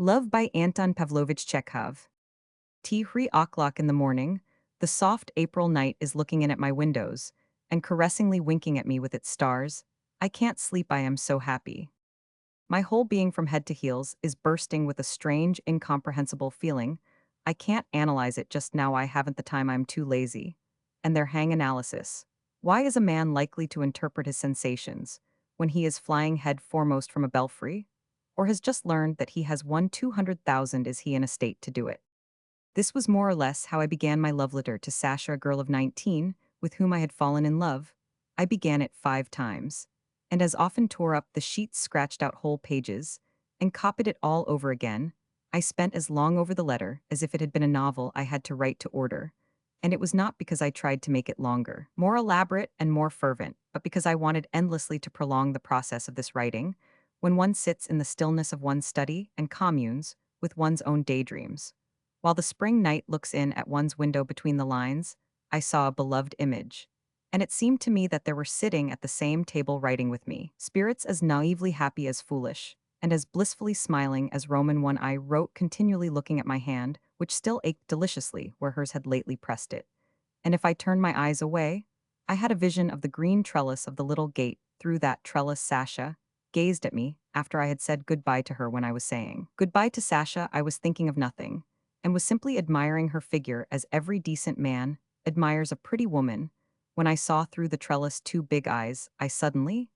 Love by Anton Pavlovich Chekhov. 3 o'clock in the morning, the soft April night is looking in at my windows and caressingly winking at me with its stars. I can't sleep, I am so happy. My whole being from head to heels is bursting with a strange, incomprehensible feeling. I can't analyze it just now, I haven't the time, I'm too lazy. And there hang analysis. Why is a man likely to interpret his sensations when he is flying head foremost from a belfry? Or has just learned that he has won 200,000, is he in a state to do it? This was more or less how I began my love letter to Sasha, a girl of 19, with whom I had fallen in love. I began it 5 times, and as often tore up the sheets, scratched out whole pages, and copied it all over again. I spent as long over the letter as if it had been a novel I had to write to order. And it was not because I tried to make it longer, more elaborate, and more fervent, but because I wanted endlessly to prolong the process of this writing, when one sits in the stillness of one's study and communes with one's own daydreams. While the spring night looks in at one's window between the lines, I saw a beloved image. And it seemed to me that there were sitting at the same table writing with me, spirits as naively happy as foolish, and as blissfully smiling as Roman. One I wrote, continually looking at my hand, which still ached deliciously where hers had lately pressed it. And if I turned my eyes away, I had a vision of the green trellis of the little gate. Through that trellis Sasha gazed at me after I had said goodbye to her. When I was saying goodbye to Sasha, I was thinking of nothing, and was simply admiring her figure as every decent man admires a pretty woman. When I saw through the trellis 2 big eyes, I suddenly,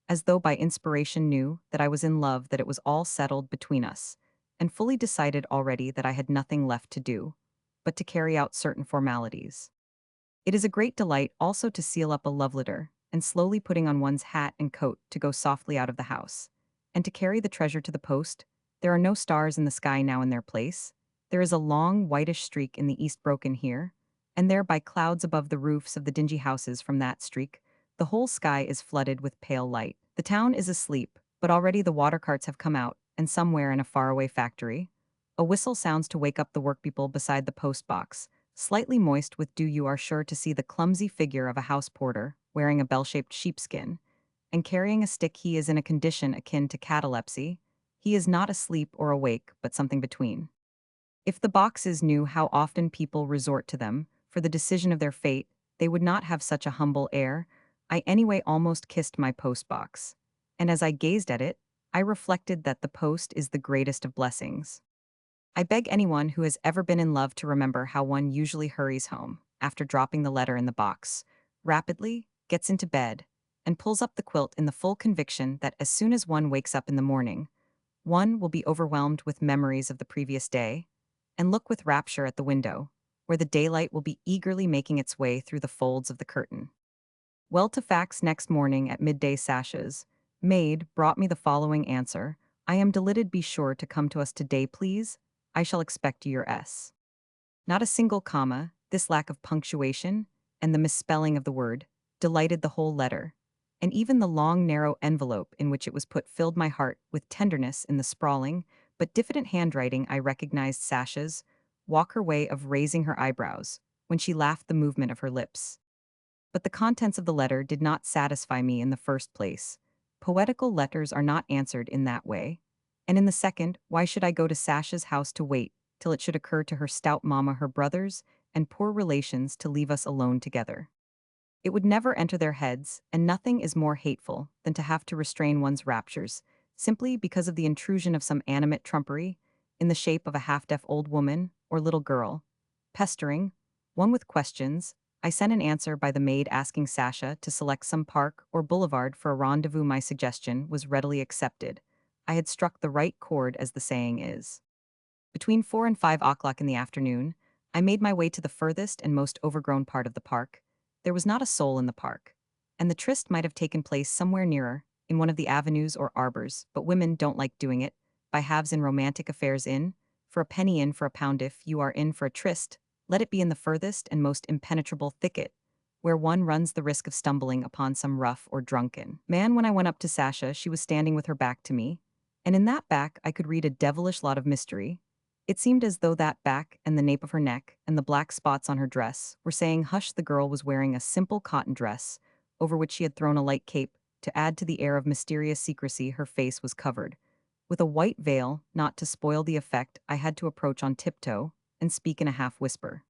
as though by inspiration, knew that I was in love, that it was all settled between us, and fully decided already that I had nothing left to do but to carry out certain formalities. It is a great delight also to seal up a love letter, and slowly putting on one's hat and coat to go softly out of the house, and to carry the treasure to the post. There are no stars in the sky now in their place. There is a long whitish streak in the east, broken here and there by clouds above the roofs of the dingy houses. From that streak, the whole sky is flooded with pale light. The town is asleep, but already the water carts have come out, and somewhere in a faraway factory, a whistle sounds to wake up the workpeople beside the post box, slightly moist with dew. You are sure to see the clumsy figure of a house porter, wearing a bell-shaped sheepskin, and carrying a stick. He is in a condition akin to catalepsy. He is not asleep or awake, but something between. If the boxes knew how often people resort to them for the decision of their fate, they would not have such a humble air. I anyway almost kissed my post box, and as I gazed at it, I reflected that the post is the greatest of blessings. I beg anyone who has ever been in love to remember how one usually hurries home after dropping the letter in the box, rapidly, gets into bed, and pulls up the quilt in the full conviction that as soon as one wakes up in the morning, one will be overwhelmed with memories of the previous day, and look with rapture at the window, where the daylight will be eagerly making its way through the folds of the curtain. Well, to facts, next morning at midday Sasha's maid brought me the following answer: I am delighted, be sure to come to us today, please. I shall expect your S. Not a single comma, this lack of punctuation, and the misspelling of the word, delighted the whole letter, and even the long narrow envelope in which it was put filled my heart with tenderness. In the sprawling but diffident handwriting I recognized Sasha's walker way of raising her eyebrows when she laughed, the movement of her lips. But the contents of the letter did not satisfy me. In the first place, poetical letters are not answered in that way, and in the second, why should I go to Sasha's house to wait till it should occur to her stout mamma, her brothers, and poor relations to leave us alone together? It would never enter their heads, and nothing is more hateful than to have to restrain one's raptures, simply because of the intrusion of some animate trumpery, in the shape of a half-deaf old woman or little girl, pestering one with questions. I sent an answer by the maid asking Sasha to select some park or boulevard for a rendezvous. My suggestion was readily accepted. I had struck the right chord, as the saying is. Between 4 and 5 o'clock in the afternoon, I made my way to the furthest and most overgrown part of the park. There was not a soul in the park, and the tryst might have taken place somewhere nearer, in one of the avenues or arbors, but women don't like doing it by halves in romantic affairs. For a penny, in for a pound. If you are in for a tryst, let it be in the furthest and most impenetrable thicket, where one runs the risk of stumbling upon some rough or drunken man. When I went up to Sasha, she was standing with her back to me, and in that back I could read a devilish lot of mystery. It seemed as though that back and the nape of her neck and the black spots on her dress were saying hush. The girl was wearing a simple cotton dress, over which she had thrown a light cape. To add to the air of mysterious secrecy, her face was covered with a white veil, not to spoil the effect. I had to approach on tiptoe and speak in a half whisper.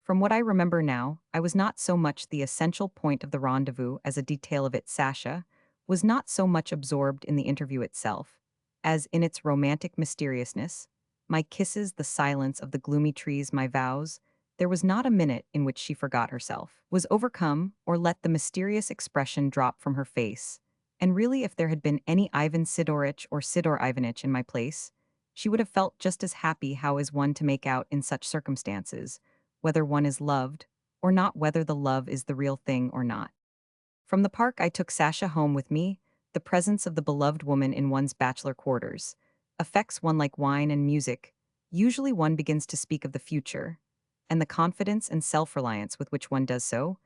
From what I remember now, I was not so much the essential point of the rendezvous as a detail of it. Sasha was not so much absorbed in the interview itself, as in its romantic mysteriousness. My kisses, the silence of the gloomy trees, my vows, there was not a minute in which she forgot herself, was overcome, or let the mysterious expression drop from her face. And really, if there had been any Ivan Sidorich or Sidor Ivanich in my place, she would have felt just as happy. How is one to make out in such circumstances whether one is loved or not, whether the love is the real thing or not? From the park, I took Sasha home with me. The presence of the beloved woman in one's bachelor quarters affects one like wine and music. Usually one begins to speak of the future, and the confidence and self-reliance with which one does so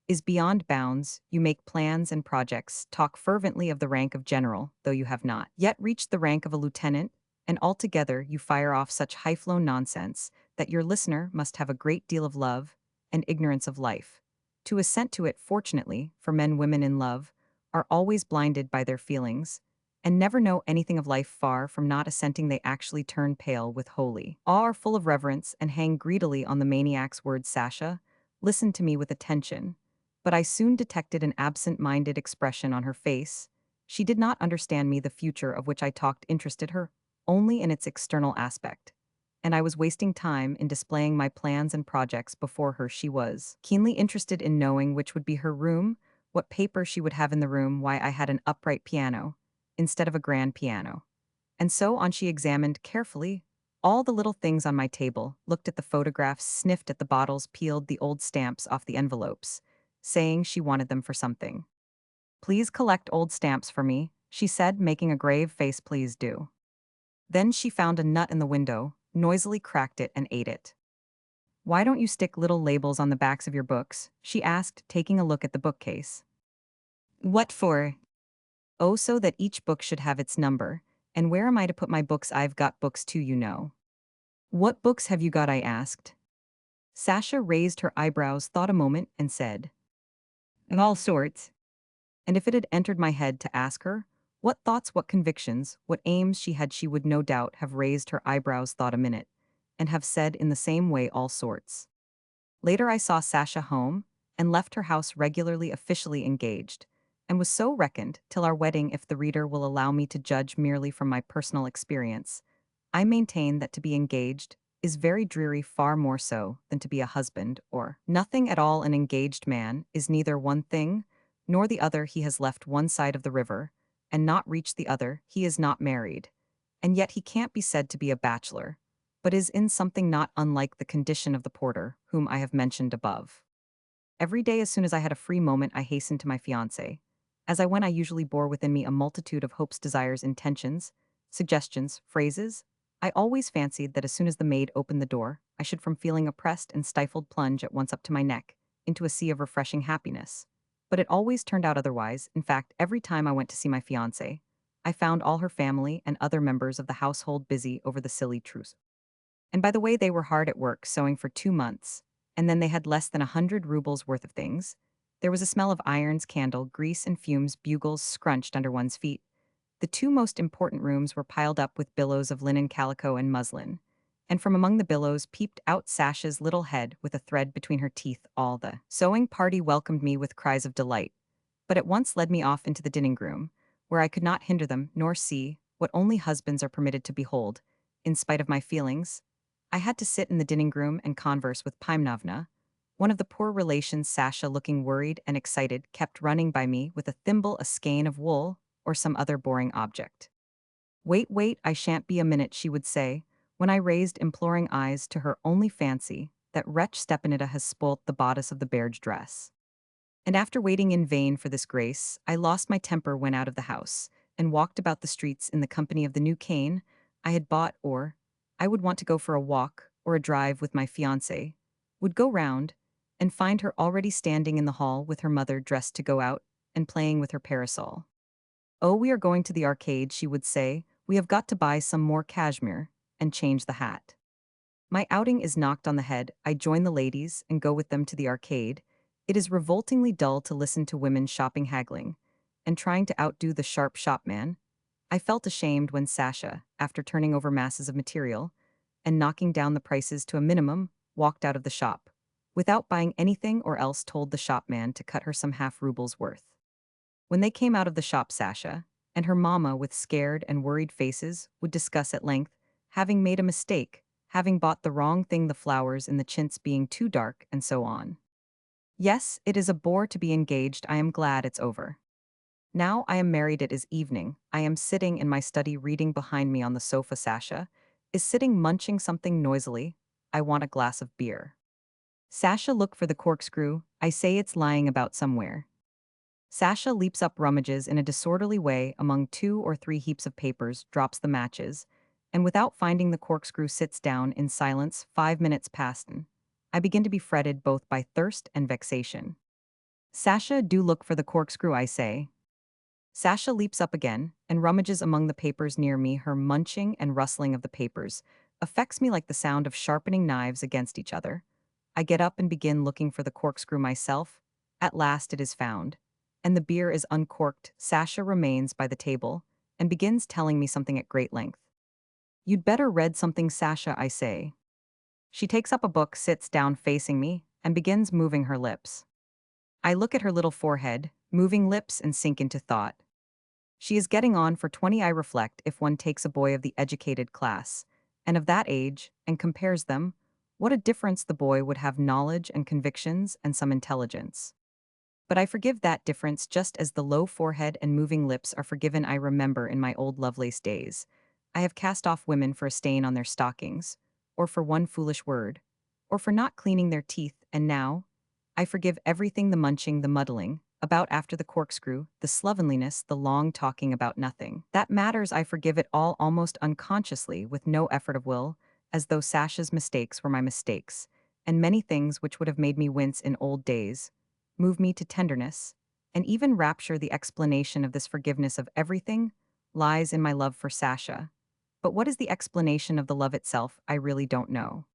is beyond bounds. You make plans and projects, talk fervently of the rank of general, though you have not yet reached the rank of a lieutenant, and altogether you fire off such high-flown nonsense that your listener must have a great deal of love and ignorance of life to assent to it. Fortunately, for men, women in love are always blinded by their feelings and never know anything of life. Far from not assenting, they actually turn pale with holy awe, are full of reverence, and hang greedily on the maniac's words. Sasha listened to me with attention, but I soon detected an absent-minded expression on her face. She did not understand me. The future of which I talked interested her only in its external aspect, and I was wasting time in displaying my plans and projects before her. She was keenly interested in knowing which would be her room, what paper she would have in the room, why I had an upright piano instead of a grand piano. And so on. She examined carefully all the little things on my table, looked at the photographs, sniffed at the bottles, peeled the old stamps off the envelopes, saying she wanted them for something. Please collect old stamps for me, she said, making a grave face. Please do. Then she found a nut in the window, noisily cracked it and ate it. Why don't you stick little labels on the backs of your books? She asked, taking a look at the bookcase. What for? Oh, so that each book should have its number. And where am I to put my books? I've got books too, you know. What books have you got? I asked. Sasha raised her eyebrows, thought a moment, and said, of all sorts. And if it had entered my head to ask her what thoughts, what convictions, what aims she had, she would no doubt have raised her eyebrows, thought a minute, and have said in the same way, all sorts. Later I saw Sasha home and left her house regularly, officially engaged, and was so reckoned till our wedding. If the reader will allow me to judge merely from my personal experience, I maintain that to be engaged is very dreary, far more so than to be a husband or nothing at all. An engaged man is neither one thing nor the other. He has left one side of the river and not reached the other. He is not married, and yet he can't be said to be a bachelor, but is in something not unlike the condition of the porter, whom I have mentioned above. Every day, as soon as I had a free moment, I hastened to my fiancé. As I went, I usually bore within me a multitude of hopes, desires, intentions, suggestions, phrases. I always fancied that as soon as the maid opened the door, I should, from feeling oppressed and stifled, plunge at once up to my neck into a sea of refreshing happiness. But it always turned out otherwise. In fact, every time I went to see my fiancée, I found all her family and other members of the household busy over the silly truce. And by the way, they were hard at work sewing for 2 months, and then they had less than 100 rubles worth of things. There was a smell of irons, candle, grease, and fumes. Bugles scrunched under one's feet. The two most important rooms were piled up with billows of linen, calico, and muslin, and from among the billows peeped out Sasha's little head with a thread between her teeth. All the sewing party welcomed me with cries of delight, but at once led me off into the dining room, where I could not hinder them nor see what only husbands are permitted to behold. In spite of my feelings, I had to sit in the dining room and converse with Pimnovna. One of the poor relations, Sasha, looking worried and excited, kept running by me with a thimble, a skein of wool, or some other boring object. Wait, wait, I shan't be a minute, she would say, when I raised imploring eyes to her. Only fancy, that wretch Stepanida has spoilt the bodice of the barge dress. And after waiting in vain for this grace, I lost my temper, went out of the house, and walked about the streets in the company of the new cane I had bought. Or I would want to go for a walk or a drive with my fiancé, would go round, and find her already standing in the hall with her mother, dressed to go out, and playing with her parasol. Oh, we are going to the arcade, she would say. We have got to buy some more cashmere and change the hat. My outing is knocked on the head. I join the ladies and go with them to the arcade. It is revoltingly dull to listen to women shopping, haggling, and trying to outdo the sharp shopman. I felt ashamed when Sasha, after turning over masses of material and knocking down the prices to a minimum, walked out of the shop, without buying anything or else told the shopman to cut her some half rubles worth. When they came out of the shop, Sasha and her mama, with scared and worried faces, would discuss at length having made a mistake, having bought the wrong thing, the flowers in the chintz being too dark, and so on. Yes, it is a bore to be engaged. I am glad it's over. Now I am married. It is evening. I am sitting in my study reading. Behind me on the sofa, Sasha is sitting munching something noisily. I want a glass of beer. Sasha, look for the corkscrew. I say, it's lying about somewhere. Sasha leaps up, rummages in a disorderly way among 2 or 3 heaps of papers, drops the matches, and without finding the corkscrew sits down in silence. 5 minutes pass. I begin to be fretted both by thirst and vexation. Sasha, do look for the corkscrew, I say. Sasha leaps up again and rummages among the papers near me. Her munching and rustling of the papers affects me like the sound of sharpening knives against each other. I get up and begin looking for the corkscrew myself. At last it is found, and the beer is uncorked. Sasha remains by the table and begins telling me something at great length. You'd better read something, Sasha, I say. She takes up a book, sits down facing me, and begins moving her lips. I look at her little forehead, moving lips, and sink into thought. She is getting on for 20, I reflect. If one takes a boy of the educated class, and of that age, and compares them, what a difference. The boy would have knowledge and convictions and some intelligence. But I forgive that difference, just as the low forehead and moving lips are forgiven. I remember in my old Lovelace days, I have cast off women for a stain on their stockings, or for one foolish word, or for not cleaning their teeth, and now I forgive everything: the munching, the muddling about after the corkscrew, the slovenliness, the long talking about nothing that matters. I forgive it all almost unconsciously, with no effort of will, as though Sasha's mistakes were my mistakes, and many things which would have made me wince in old days move me to tenderness and even rapture. The explanation of this forgiveness of everything lies in my love for Sasha. But what is the explanation of the love itself? I really don't know.